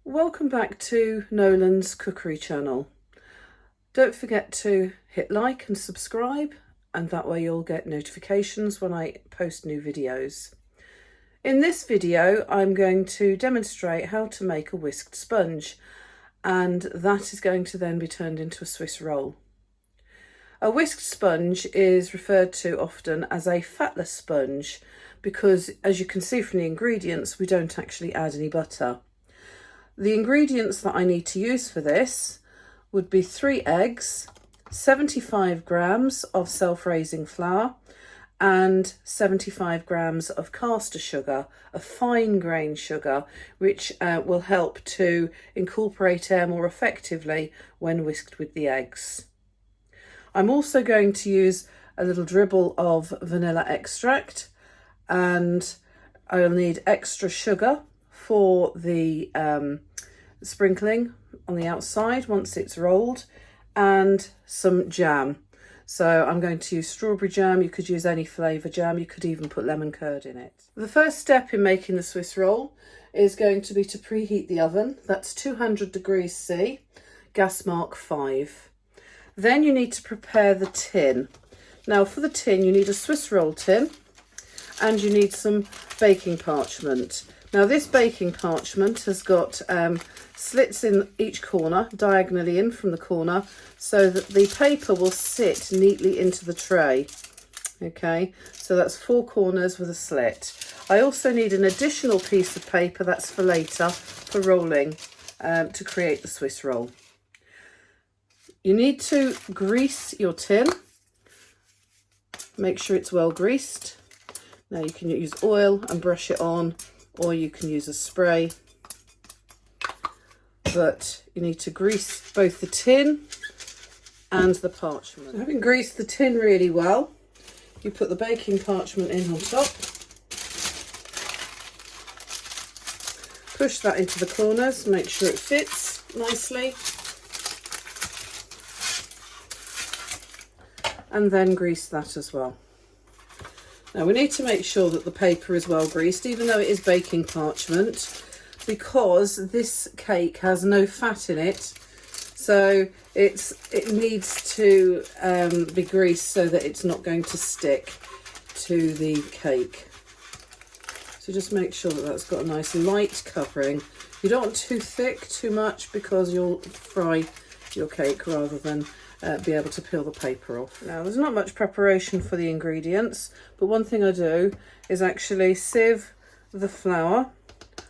Welcome back to Nolan's Cookery channel. Don't forget to hit like and subscribe, and that way you'll get notifications when I post new videos. In this video I'm going to demonstrate how to make a whisked sponge, and that is going to then be turned into a Swiss roll. A whisked sponge is referred to often as a fatless sponge because, as you can see from the ingredients, we don't actually add any butter. The ingredients that I need to use for this would be 3 eggs, 75 grams of self-raising flour and 75 grams of caster sugar, a fine grain sugar, which will help to incorporate air more effectively when whisked with the eggs. I'm also going to use a little dribble of vanilla extract, and I'll need extra sugar for the sprinkling on the outside once it's rolled, and some jam. So I'm going to use strawberry jam. You could use any flavour jam. You could even put lemon curd in it. The first step in making the Swiss roll is going to be to preheat the oven. That's 200 degrees C, gas mark 5. Then you need to prepare the tin. Now for the tin you need a Swiss roll tin and you need some baking parchment. Now this baking parchment has got slits in each corner, diagonally in from the corner, so that the paper will sit neatly into the tray. Okay, so that's 4 corners with a slit. I also need an additional piece of paper, that's for later, for rolling, to create the Swiss roll. You need to grease your tin. Make sure it's well greased. Now you can use oil and brush it on, or you can use a spray, but you need to grease both the tin and the parchment. So having greased the tin really well, you put the baking parchment in on top, push that into the corners, make sure it fits nicely, and then grease that as well. Now we need to make sure that the paper is well greased, even though it is baking parchment, because this cake has no fat in it, so it needs to be greased so that it's not going to stick to the cake. So just make sure that that's got a nice light covering. You don't want too thick, too much, because you'll fry your cake rather than be able to peel the paper off. Now there's not much preparation for the ingredients, but one thing I do is actually sieve the flour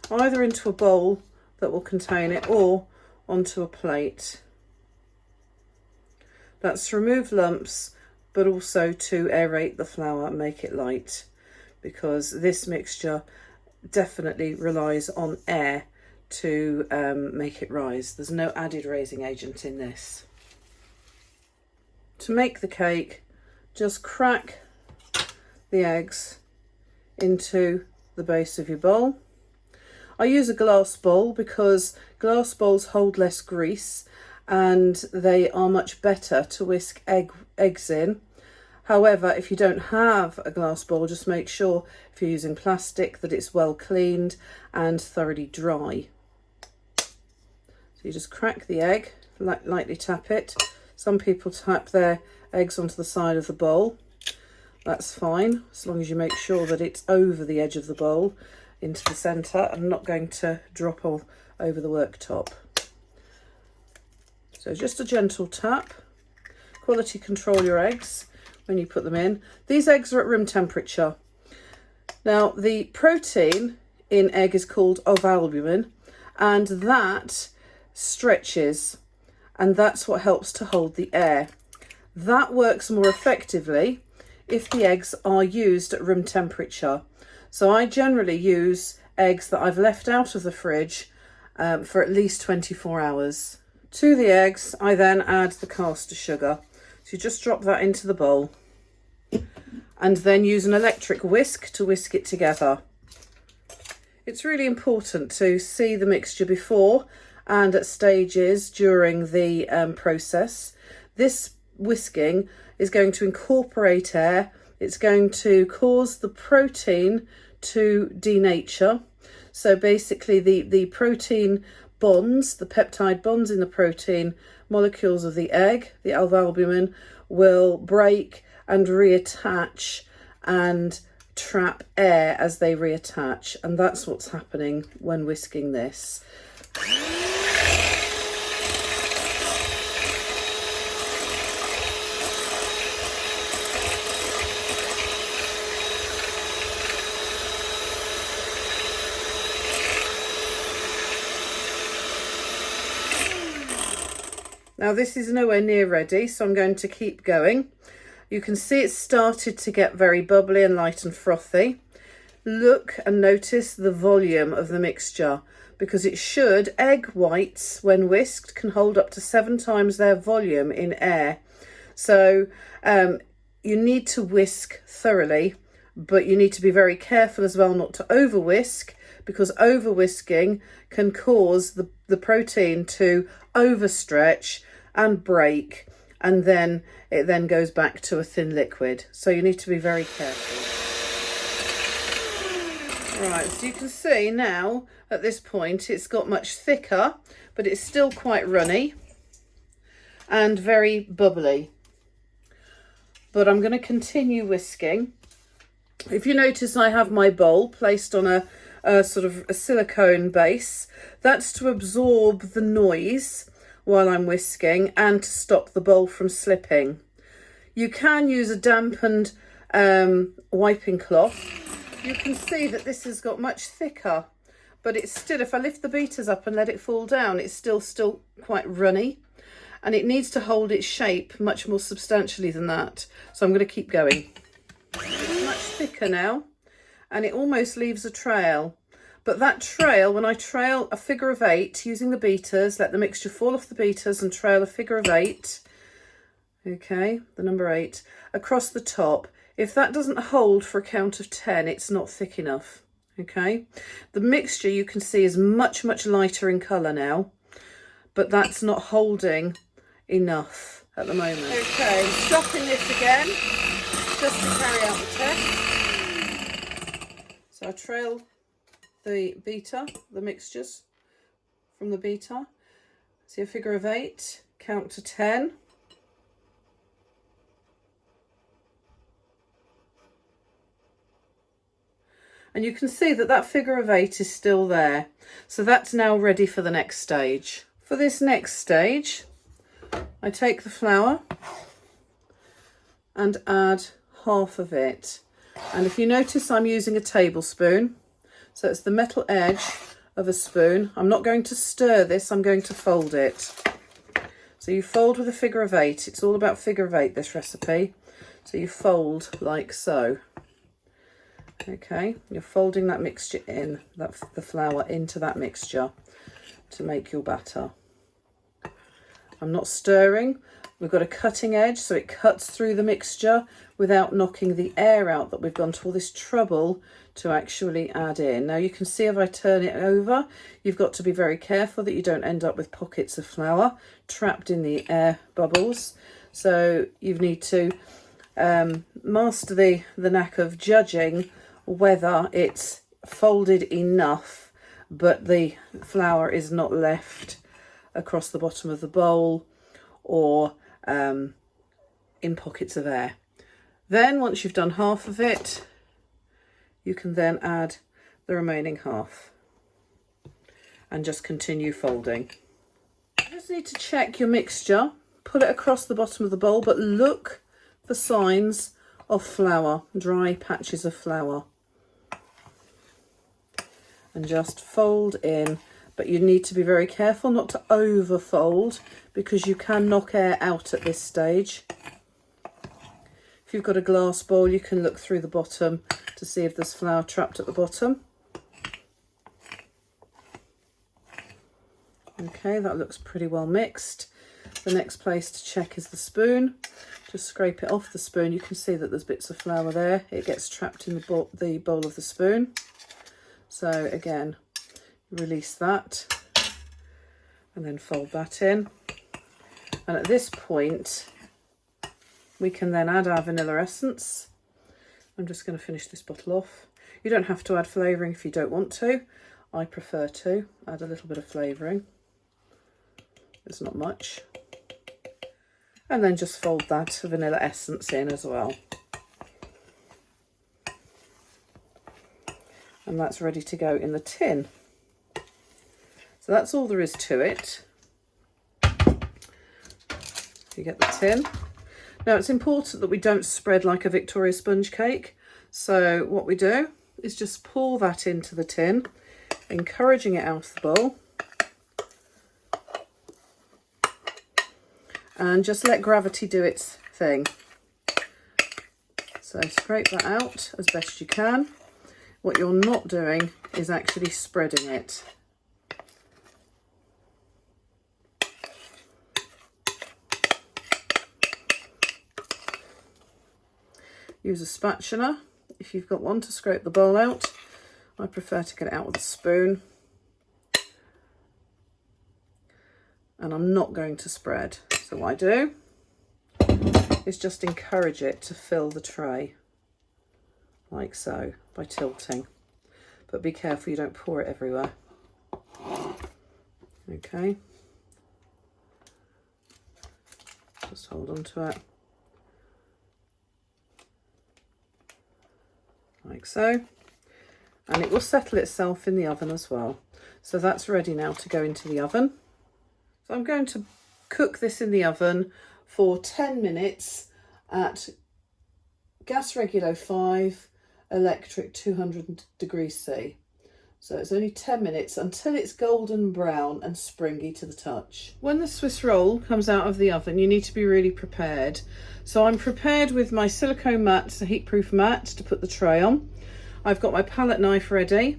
either into a bowl that will contain it or onto a plate. That's to remove lumps, but also to aerate the flour and make it light, because this mixture definitely relies on air to make it rise. There's no added raising agent in this. To make the cake, just crack the eggs into the base of your bowl. I use a glass bowl because glass bowls hold less grease and they are much better to whisk eggs in. However, if you don't have a glass bowl, just make sure if you're using plastic that it's well cleaned and thoroughly dry. So you just crack the egg, lightly tap it. Some people tap their eggs onto the side of the bowl. That's fine, as long as you make sure that it's over the edge of the bowl into the centre and not going to drop all over the worktop. So just a gentle tap. Quality control your eggs when you put them in. These eggs are at room temperature. Now the protein in egg is called ovalbumin, and that stretches, and that's what helps to hold the air. That works more effectively if the eggs are used at room temperature. So I generally use eggs that I've left out of the fridge for at least 24 hours. To the eggs, I then add the caster sugar. So you just drop that into the bowl and then use an electric whisk to whisk it together. It's really important to see the mixture before and at stages during the process. This whisking is going to incorporate air. It's going to cause the protein to denature. So basically the protein bonds, the peptide bonds in the protein molecules of the egg, the albumin, will break and reattach and trap air as they reattach, and that's what's happening when whisking this. Now this is nowhere near ready, so I'm going to keep going. You can see it's started to get very bubbly and light and frothy. Look and notice the volume of the mixture, because it should, egg whites when whisked can hold up to 7 times their volume in air. So you need to whisk thoroughly, but you need to be very careful as well not to over whisk, because over whisking can cause the protein to overstretch and break, and then it then goes back to a thin liquid. So you need to be very careful. Right, so you can see now at this point it's got much thicker, but it's still quite runny and very bubbly. But I'm going to continue whisking. If you notice, I have my bowl placed on a sort of a silicone base. That's to absorb the noise while I'm whisking and to stop the bowl from slipping. You can use a dampened wiping cloth. You can see that this has got much thicker, but it's still, if I lift the beaters up and let it fall down, it's still quite runny, and it needs to hold its shape much more substantially than that. So I'm going to keep going. It's much thicker now, and it almost leaves a trail. But that trail, when I trail a figure of 8 using the beaters, let the mixture fall off the beaters and trail a figure of 8, okay, the number 8, across the top. If that doesn't hold for a count of 10, it's not thick enough, okay? The mixture, you can see, is much, much lighter in colour now, but that's not holding enough at the moment. Okay, stopping this again, just to carry out the test. So I trail the beater, the mixtures from the beater. See a figure of 8, count to 10. And you can see that that figure of 8 is still there. So that's now ready for the next stage. For this next stage, I take the flour and add half of it. And if you notice, I'm using a tablespoon. So it's the metal edge of a spoon. I'm not going to stir this, I'm going to fold it. So you fold with a figure of 8. It's all about figure of 8, this recipe. So you fold like so. Okay, you're folding that mixture in, the flour into that mixture to make your batter. I'm not stirring. We've got a cutting edge, so it cuts through the mixture without knocking the air out that we've gone to all this trouble to actually add in. Now you can see if I turn it over, you've got to be very careful that you don't end up with pockets of flour trapped in the air bubbles. So you need to master the knack of judging whether it's folded enough but the flour is not left across the bottom of the bowl or in pockets of air. Then once you've done half of it, you can then add the remaining half and just continue folding. You just need to check your mixture, pull it across the bottom of the bowl, but look for signs of flour, dry patches of flour, and just fold in. But you need to be very careful not to overfold, because you can knock air out at this stage. If you've got a glass bowl, you can look through the bottom to see if there's flour trapped at the bottom. Okay, that looks pretty well mixed. The next place to check is the spoon. Just scrape it off the spoon. You can see that there's bits of flour there. It gets trapped in the bowl of the spoon. So again, release that and then fold that in. And at this point, we can then add our vanilla essence. I'm just going to finish this bottle off. You don't have to add flavouring if you don't want to. I prefer to add a little bit of flavouring. There's not much. And then just fold that vanilla essence in as well. And that's ready to go in the tin. So that's all there is to it. You get the tin. Now it's important that we don't spread like a Victoria sponge cake. So what we do is just pour that into the tin, encouraging it out of the bowl. And just let gravity do its thing. So scrape that out as best you can. What you're not doing is actually spreading it. Use a spatula if you've got one to scrape the bowl out. I prefer to get it out with a spoon. And I'm not going to spread. So what I do is just encourage it to fill the tray, like so, by tilting. But be careful you don't pour it everywhere. Okay. Just hold on to it. Like so. And it will settle itself in the oven as well. So that's ready now to go into the oven. So I'm going to cook this in the oven for 10 minutes at gas regulo 5, electric 200 degrees C. So it's only 10 minutes until it's golden brown and springy to the touch. When the Swiss roll comes out of the oven, you need to be really prepared. So I'm prepared with my silicone mat, a heatproof mat to put the tray on. I've got my palette knife ready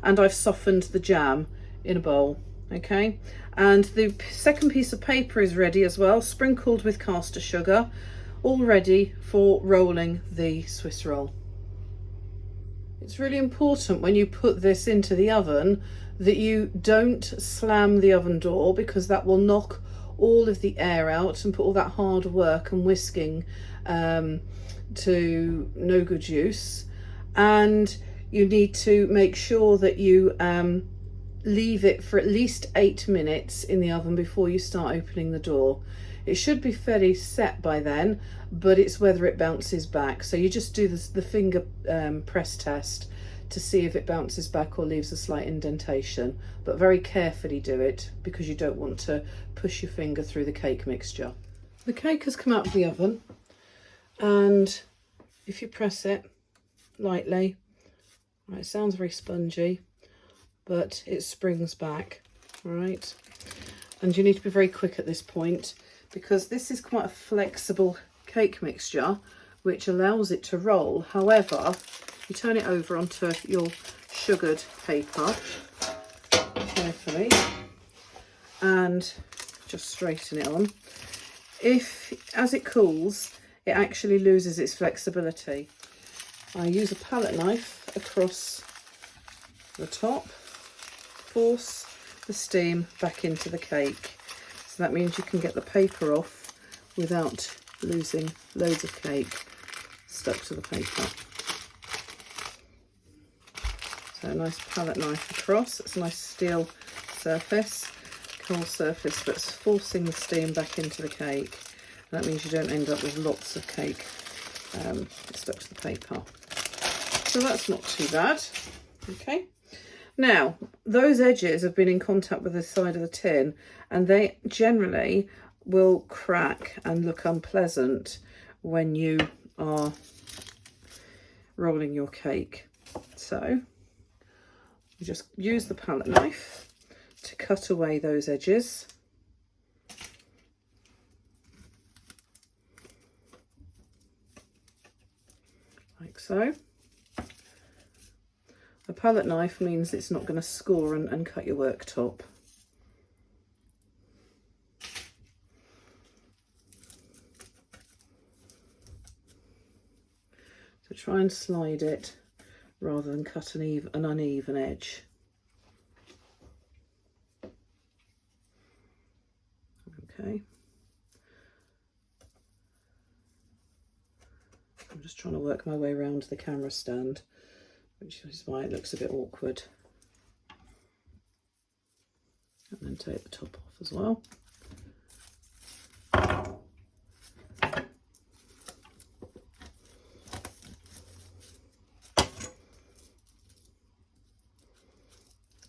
and I've softened the jam in a bowl. Okay, and the second piece of paper is ready as well, sprinkled with caster sugar, all ready for rolling the Swiss roll. It's really important when you put this into the oven that you don't slam the oven door, because that will knock all of the air out and put all that hard work and whisking to no good use. And you need to make sure that you leave it for at least 8 minutes in the oven before you start opening the door. It should be fairly set by then, but it's whether it bounces back. So you just do the finger press test to see if it bounces back or leaves a slight indentation, but very carefully do it because you don't want to push your finger through the cake mixture. The cake has come out of the oven, and if you press it lightly, it sounds very spongy, but it springs back, all right? And you need to be very quick at this point, because this is quite a flexible cake mixture, which allows it to roll. However, you turn it over onto your sugared paper carefully and just straighten it on. If, as it cools, it actually loses its flexibility, I use a palette knife across the top, force the steam back into the cake. So that means you can get the paper off without losing loads of cake stuck to the paper. So a nice palette knife across. It's a nice steel surface, cool surface that's forcing the steam back into the cake. And that means you don't end up with lots of cake stuck to the paper. So that's not too bad. Okay. Now, those edges have been in contact with the side of the tin, and they generally will crack and look unpleasant when you are rolling your cake. So you just use the palette knife to cut away those edges. Like so. A palette knife means it's not going to score and cut your worktop. So try and slide it rather than cut an uneven edge. Okay. I'm just trying to work my way around the camera stand, which is why it looks a bit awkward. And then take the top off as well.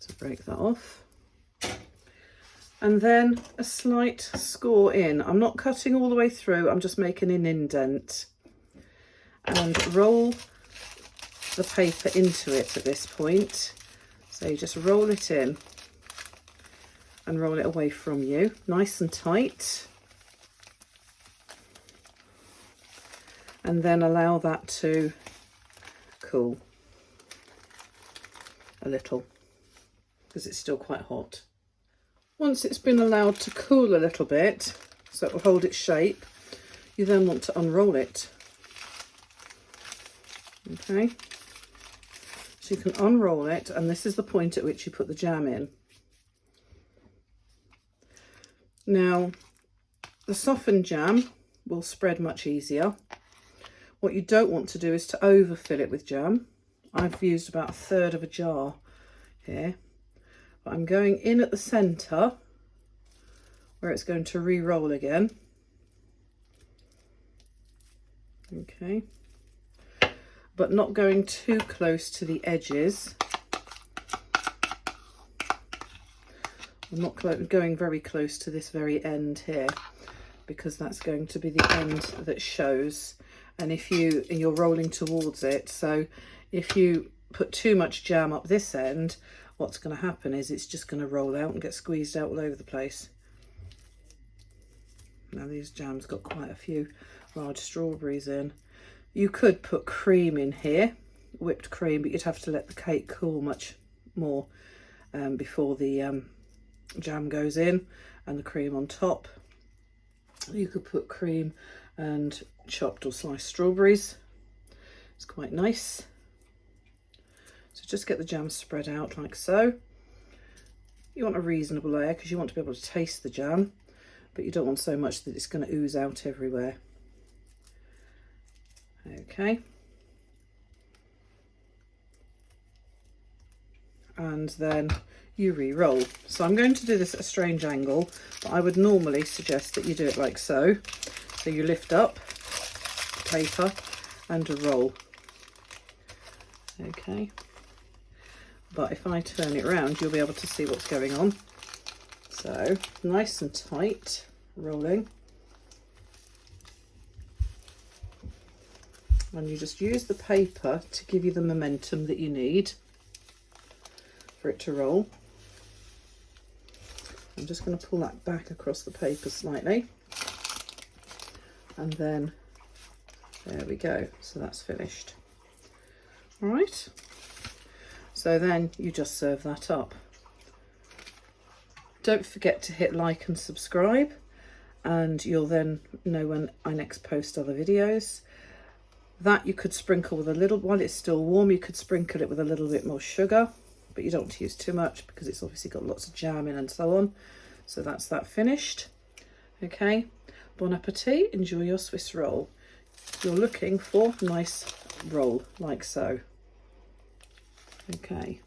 So break that off. And then a slight score in. I'm not cutting all the way through, I'm just making an indent. And roll the paper into it at this point. So you just roll it in and roll it away from you, nice and tight. And then allow that to cool a little, because it's still quite hot. Once it's been allowed to cool a little bit, so it will hold its shape, you then want to unroll it. Okay, so you can unroll it, and this is the point at which you put the jam in. Now, the softened jam will spread much easier. What you don't want to do is to overfill it with jam. I've used about 1/3 of a jar here. But I'm going in at the centre where it's going to re-roll again. Okay. But not going too close to the edges. I'm not going very close to this very end here, because that's going to be the end that shows. And if you're rolling towards it, so if you put too much jam up this end, what's going to happen is it's just going to roll out and get squeezed out all over the place. Now these jams got quite a few large strawberries in. You could put cream in here, whipped cream, but you'd have to let the cake cool much more before the jam goes in and the cream on top. You could put cream and chopped or sliced strawberries. It's quite nice. So just get the jam spread out like so. You want a reasonable layer because you want to be able to taste the jam, but you don't want so much that it's going to ooze out everywhere. Okay. And then you re-roll. So I'm going to do this at a strange angle, but I would normally suggest that you do it like so. So you lift up the paper and a roll. Okay. But if I turn it around, you'll be able to see what's going on. So nice and tight, rolling. And you just use the paper to give you the momentum that you need for it to roll. I'm just going to pull that back across the paper slightly. And then there we go. So that's finished. All right. So then you just serve that up. Don't forget to hit like and subscribe, and you'll then know when I next post other videos. That you could sprinkle with a little, while it's still warm, you could sprinkle it with a little bit more sugar, but you don't want to use too much because it's obviously got lots of jam in and so on. So that's that finished. Okay, bon appetit, enjoy your Swiss roll. You're looking for a nice roll like so. Okay.